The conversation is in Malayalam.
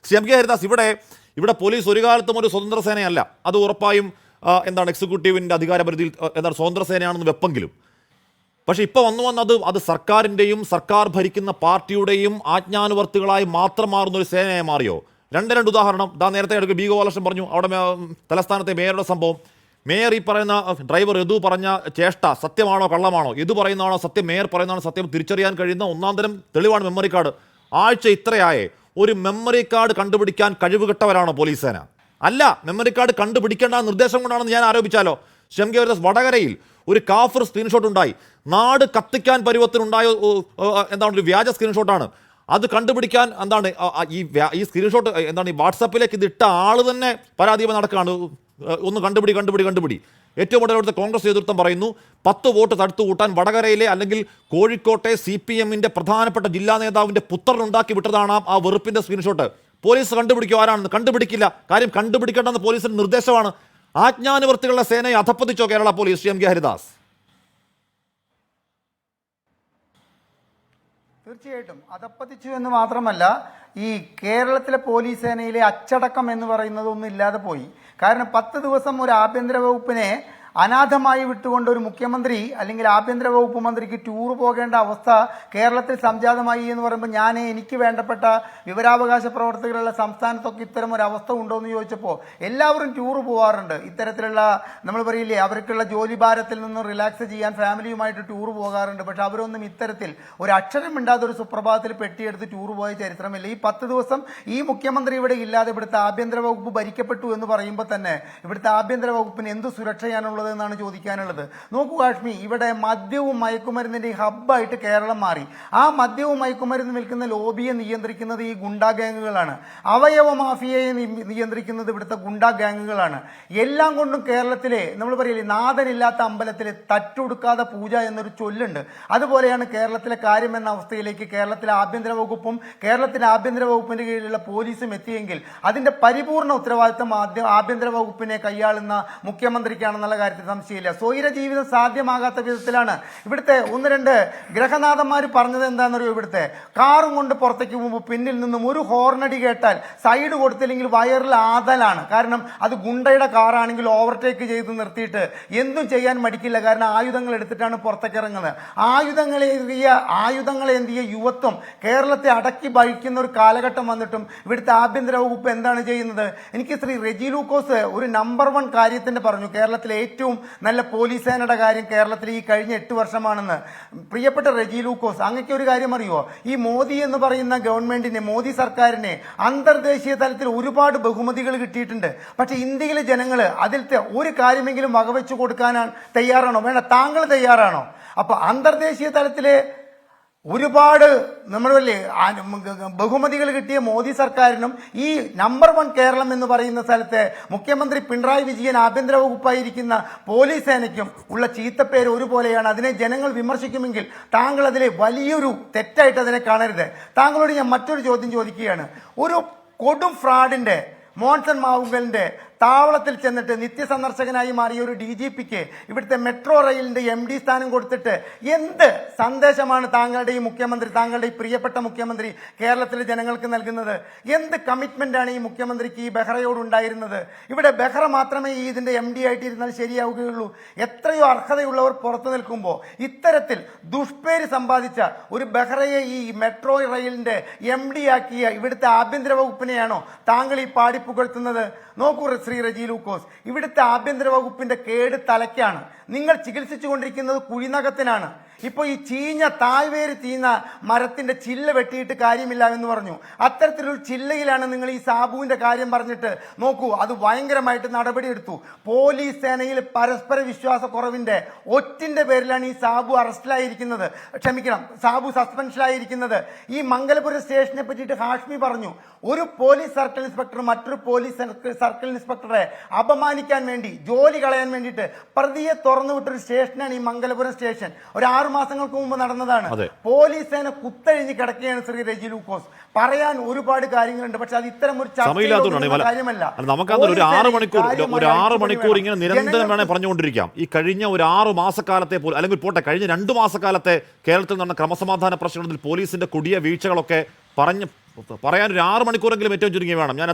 CMK ഹരിദാസ്, ഇവിടെ പോലീസ് ഒരു കാലത്തും ഒരു സ്വതന്ത്ര സേനയല്ല. അത് ഉറപ്പായും എക്സിക്യൂട്ടീവിൻ്റെ അധികാരപരിധിയിൽ സ്വതന്ത്ര സേനയാണെന്ന് വെപ്പെങ്കിലും, പക്ഷേ ഇപ്പോൾ അത് സർക്കാരിൻ്റെയും സർക്കാർ ഭരിക്കുന്ന പാർട്ടിയുടെയും ആജ്ഞാനുവർത്തികളായി മാത്രം മാറുന്ന ഒരു സേനയായി മാറിയോ? രണ്ട് ഉദാഹരണം നേരത്തെ എടുക്കുക. ബി ഗോപാലകൃഷ്ണൻ പറഞ്ഞു അവിടെ തലസ്ഥാനത്തെ മേയറുടെ സംഭവം. മേയർ ഈ പറയുന്ന ഡ്രൈവർ യദു പറഞ്ഞ ചേഷ്ട സത്യമാണോ കള്ളമാണോ, യദു പറയുന്നതാണോ സത്യം, മേയർ പറയുന്നതാണോ സത്യം, തിരിച്ചറിയാൻ കഴിയുന്ന ഒന്നാം തരം തെളിവാണ് മെമ്മറി കാർഡ്. ആഴ്ച ഇത്രയായേ ഒരു മെമ്മറി കാർഡ് കണ്ടുപിടിക്കാൻ കഴിവുകെട്ടവരാണോ പോലീസ് സേന? അല്ല, മെമ്മറി കാർഡ് കണ്ടുപിടിക്കേണ്ട നിർദ്ദേശം കൊണ്ടാണെന്ന് ഞാൻ ആരോപിച്ചാലോ? CMK ഹരിദാസ്, വടകരയിൽ ഒരു കാഫർ സ്ക്രീൻഷോട്ട് ഉണ്ടായി, നാട് കത്തിക്കാൻ പരുവത്തിനുണ്ടായ ഒരു വ്യാജ സ്ക്രീൻഷോട്ടാണ്. അത് കണ്ടുപിടിക്കാൻ ഈ സ്ക്രീൻഷോട്ട് ഈ വാട്സാപ്പിലേക്ക് ഇതിട്ട ആൾ തന്നെ പരാതി നടക്കുകയാണ്. ഒന്ന് കണ്ടുപിടി. ഏറ്റവും കൂടുതൽ കോൺഗ്രസ് നേതൃത്വം പറയുന്നു 10 വോട്ട് തടുത്തു കൂട്ടാൻ വടകരയിലെ അല്ലെങ്കിൽ കോഴിക്കോട്ടെ CPM-ന്റെ പ്രധാനപ്പെട്ട ജില്ലാ നേതാവിന്റെ പുത്രൻ ഉണ്ടാക്കി വിട്ടതാണ് ആ വെറുപ്പിന്റെ സ്ക്രീൻഷോട്ട്. പോലീസ് കണ്ടുപിടിക്കും ആരാണെന്ന്? കണ്ടുപിടിക്കില്ല. കാര്യം കണ്ടുപിടിക്കേണ്ടെന്ന് പോലീസിന്റെ നിർദ്ദേശമാണ്. ആജ്ഞാനുവർത്തികളുടെ സേനയെ അധപ്പതിച്ചോ കേരള പോലീസ്? CMK ഹരിദാസ്. തീർച്ചയായിട്ടും അധപ്പതിച്ചു എന്ന് മാത്രമല്ല, ഈ കേരളത്തിലെ പോലീസ് സേനയിലെ അച്ചടക്കം എന്ന് പറയുന്നതൊന്നും ഇല്ലാതെ പോയി. കാരണം 10 ദിവസം ഒരു ആഭ്യന്തര വകുപ്പിനെ അനാഥമായി വിട്ടുകൊണ്ട് ഒരു മുഖ്യമന്ത്രി അല്ലെങ്കിൽ ആഭ്യന്തര വകുപ്പ് മന്ത്രിക്ക് ടൂർ പോകേണ്ട അവസ്ഥ കേരളത്തിൽ സംജാതമായി എന്ന് പറയുമ്പോൾ എനിക്ക് വേണ്ടപ്പെട്ട വിവരാവകാശ പ്രവർത്തകരുള്ള സംസ്ഥാനത്തൊക്കെ ഇത്തരം ഒരു അവസ്ഥ ഉണ്ടോ എന്ന് ചോദിച്ചപ്പോൾ എല്ലാവരും ടൂർ പോകാറുണ്ട്. ഇത്തരത്തിലുള്ള നമ്മൾ പറയില്ലേ, അവർക്കുള്ള ജോലി ഭാരത്തിൽ നിന്നും റിലാക്സ് ചെയ്യാൻ ഫാമിലിയുമായിട്ട് ടൂർ പോകാറുണ്ട്. പക്ഷെ അവരൊന്നും ഇത്തരത്തിൽ ഒരു അക്ഷരം മിണ്ടാതെ ഒരു സുപ്രഭാതത്തിൽ പെട്ടിയെടുത്ത് ടൂർ പോയ ചരിത്രമില്ല. ഈ 10 ദിവസം ഈ മുഖ്യമന്ത്രി ഇവിടെ ഇല്ലാതെ ഇവിടുത്തെ ആഭ്യന്തര വകുപ്പ് ഭരിക്കപ്പെട്ടു എന്ന് പറയുമ്പോൾ തന്നെ ഇവിടുത്തെ ആഭ്യന്തര വകുപ്പിന് എന്ത് സുരക്ഷയാണുള്ളത് എന്നാണ് ചോദിക്കാനുള്ളത്. നോക്കൂ കാശ്മീർ, ഇവിടെ മദ്യവും മയക്കുമരുന്നിന്റെ ഹബ്ബായിട്ട് കേരളം മാറി. ആ മദ്യവും മയക്കുമരുന്ന് വിൽക്കുന്ന ലോബിയെ നിയന്ത്രിക്കുന്നത് ഈ ഗുണ്ടാ ഗാങ്ങുകളാണ്. അവയവ മാഫിയയെ നിയന്ത്രിക്കുന്നത് ഇവിടുത്തെ ഗുണ്ടാ ഗാങ്ങുകളാണ്. എല്ലാം കൊണ്ടും കേരളത്തിലെ നമ്മൾ പറയില്ലേ, നാഥനില്ലാത്ത അമ്പലത്തിലെ തട്ടുകൊടുക്കാതെ പൂജ എന്നൊരു ചൊല്ലുണ്ട്. അതുപോലെയാണ് കേരളത്തിലെ കാര്യം എന്ന അവസ്ഥയിലേക്ക് കേരളത്തിലെ ആഭ്യന്തര വകുപ്പും കേരളത്തിലെ ആഭ്യന്തര വകുപ്പിന്റെ കീഴിലുള്ള പോലീസും എത്തിയെങ്കിൽ അതിന്റെ പരിപൂർണ ഉത്തരവാദിത്തം ആഭ്യന്തര വകുപ്പിനെ കൈയാളുന്ന മുഖ്യമന്ത്രിക്കാണെന്നുള്ള കാര്യത്തിൽ സംശയമില്ല. സ്വൈര ജീവിതം സാധ്യമാകാത്ത വിധത്തിലാണ് ഇവിടുത്തെ 1-2 ഗ്രഹനാഥന്മാർ പറഞ്ഞത്. എന്താണെന്നറിയോ? ഇവിടുത്തെ കാറും കൊണ്ട് പുറത്തേക്ക് പോകുമ്പോൾ പിന്നിൽ നിന്നും ഒരു ഹോർണടി കേട്ടാൽ സൈഡ് കൊടുത്തില്ലെങ്കിൽ വയറിൽ ആദലാണ്. കാരണം അത് ഗുണ്ടയുടെ കാറാണെങ്കിൽ ഓവർടേക്ക് ചെയ്ത് നിർത്തിയിട്ട് എന്തും ചെയ്യാൻ മടിക്കില്ല. കാരണം ആയുധങ്ങൾ എടുത്തിട്ടാണ് പുറത്തേക്ക് ഇറങ്ങുന്നത്. ആയുധങ്ങളേന്തിയ യുവത്വം കേരളത്തെ അടക്കി ഭരിക്കുന്ന ഒരു കാലഘട്ടം വന്നിട്ടും ഇവിടുത്തെ ആഭ്യന്തര വകുപ്പ് എന്താണ് ചെയ്യുന്നത്? എനിക്ക് ശ്രീ റെജി ലൂക്കോസ് ഒരു നമ്പർ 1 കാര്യത്തിന്റെ പറഞ്ഞു, കേരളത്തിലെ ഏറ്റവും നല്ല പോലീസ് സേനയുടെ കാര്യം കേരളത്തിൽ ഈ കഴിഞ്ഞ 8 വർഷമാണെന്ന്. പ്രിയപ്പെട്ട റെജി ലൂക്കോസ്, അങ്ങക്ക് ഒരു കാര്യം അറിയോ? ഈ മോദി എന്ന് പറയുന്ന ഗവൺമെന്റിനെ, മോദി സർക്കാരിനെ അന്തർദേശീയ തലത്തിൽ ഒരുപാട് ബഹുമതികൾ കിട്ടിയിട്ടുണ്ട്. പക്ഷെ ഇന്ത്യയിലെ ജനങ്ങൾ അതിലത്തെ ഒരു കാര്യമെങ്കിലും വകവെച്ചു കൊടുക്കാനാണ് തയ്യാറാണോ? വേണ്ട, താങ്കൾ തയ്യാറാണോ? അപ്പൊ അന്തർദേശീയ തലത്തിലെ ഒരുപാട് നമ്മളല്ലേ ബഹുമതികൾ കിട്ടിയ മോദി സർക്കാരിനും ഈ നമ്പർ 1 കേരളം എന്ന് പറയുന്ന സ്ഥലത്തെ മുഖ്യമന്ത്രി പിണറായി വിജയൻ ആഭ്യന്തര വകുപ്പായിരിക്കുന്ന പോലീസ് സേനയ്ക്കും ഉള്ള ചീത്തപ്പേര് ഒരുപോലെയാണ്. അതിനെ ജനങ്ങൾ വിമർശിക്കുമെങ്കിൽ താങ്കൾ അതിലെ വലിയൊരു തെറ്റായിട്ട് അതിനെ കാണരുത്. താങ്കളോട് ഞാൻ മറ്റൊരു ചോദ്യം ചോദിക്കുകയാണ്. ഒരു കൊടും ഫ്രോഡിന്റെ മോൺസൺ മാവുങ്കലിന്റെ താവളത്തിൽ ചെന്നിട്ട് നിത്യസന്ദർശകനായി മാറിയ ഒരു DGPക്ക് ഇവിടുത്തെ മെട്രോ റെയിലിന്റെ MD സ്ഥാനം കൊടുത്തിട്ട് എന്ത് സന്ദേശമാണ് താങ്കളുടെ ഈ മുഖ്യമന്ത്രി, താങ്കളുടെ ഈ പ്രിയപ്പെട്ട മുഖ്യമന്ത്രി കേരളത്തിലെ ജനങ്ങൾക്ക് നൽകുന്നത്? എന്ത് കമ്മിറ്റ്മെന്റാണ് ഈ മുഖ്യമന്ത്രിക്ക് ഈ ബെഹ്റയോട് ഉണ്ടായിരുന്നത്? ഇവിടെ ബെഹ്റ മാത്രമേ ഈ ഇതിന്റെ MD ആയിട്ടിരുന്നാൽ ശരിയാവുകയുള്ളൂ. എത്രയോ അർഹതയുള്ളവർ പുറത്തു നിൽക്കുമ്പോൾ ഇത്തരത്തിൽ ദുഷ്പേര് സമ്പാദിച്ച ഒരു ബെഹ്റയെ ഈ മെട്രോ റെയിലിന്റെ MD ആക്കിയ ഇവിടുത്തെ ആഭ്യന്തര വകുപ്പിനെയാണോ താങ്കൾ ഈ പാടിപ്പുകഴ്ത്തുന്നത്? നോക്കൂ ശ്രീ റെജി ലൂക്കോസ്, ഇവിടുത്തെ ആഭ്യന്തര വകുപ്പിന്റെ കേട് തലയ്ക്കാണ്. നിങ്ങൾ ചികിത്സിച്ചുകൊണ്ടിരിക്കുന്നത് കുഴിനകത്തിനാണ്. ഇപ്പോൾ ഈ തായ്വേര് ചീഞ്ഞ മരത്തിന്റെ ചില്ല വെട്ടിയിട്ട് കാര്യമില്ല എന്ന് പറഞ്ഞു. അത്തരത്തിലൊരു ചില്ലയിലാണ് നിങ്ങൾ ഈ സാബുവിന്റെ കാര്യം പറഞ്ഞിട്ട് നോക്കൂ, അത് ഭയങ്കരമായിട്ട് നടപടിയെടുത്തു. പോലീസ് സേനയിൽ പരസ്പര വിശ്വാസക്കുറവിന്റെ ഒറ്റിന്റെ പേരിലാണ് ഈ സാബു അറസ്റ്റിലായിരിക്കുന്നത്, സാബു സസ്പെൻഷനിലായിരിക്കുന്നത്. ഈ മംഗലപുരം സ്റ്റേഷനെ പറ്റിയിട്ട് ഹാഷ്മി പറഞ്ഞു, ഒരു പോലീസ് സർക്കിൾ ഇൻസ്പെക്ടർ മറ്റൊരു പോലീസ് സർക്കിൾ ഇൻസ്പെക്ടറെ അപമാനിക്കാൻ വേണ്ടി, ജോലി കളയാൻ വേണ്ടിയിട്ട് പ്രതിയെ തുറന്നുവിട്ടൊരു സ്റ്റേഷനാണ് ഈ മംഗലപുരം സ്റ്റേഷൻ. ഒരു 6 മാസങ്ങൾക്ക് മുമ്പ് നടന്നതാണ്. പോലീസ് സേന കുത്തഴിഞ്ഞ് കിടക്കുകയാണ് ശ്രീ റെജി ലൂക്കോസ്. പറയാൻ ഒരുപാട് കാര്യങ്ങളുണ്ട്, പക്ഷെ അത് ഇത്തരം ഒരു കാര്യമല്ല. നമുക്കതൊരു 6 മണിക്കൂർ ഇങ്ങനെ നിരന്തരം വേണേ പറഞ്ഞുകൊണ്ടിരിക്കാം. ഈ കഴിഞ്ഞ ഒരു 6 മാസക്കാലത്തെ അല്ലെങ്കിൽ പോട്ടെ, കഴിഞ്ഞ 2 മാസക്കാലത്തെ കേരളത്തിൽ നടന്ന ക്രമസമാധാന പ്രശ്നങ്ങളിൽ പോലീസിന്റെ കൊടിയ വീഴ്ചകളൊക്കെ പറയാൻ ഒരു 6 മണിക്കൂറെങ്കിലും ഏറ്റവും ചുരുങ്ങി വേണം. ഞാൻ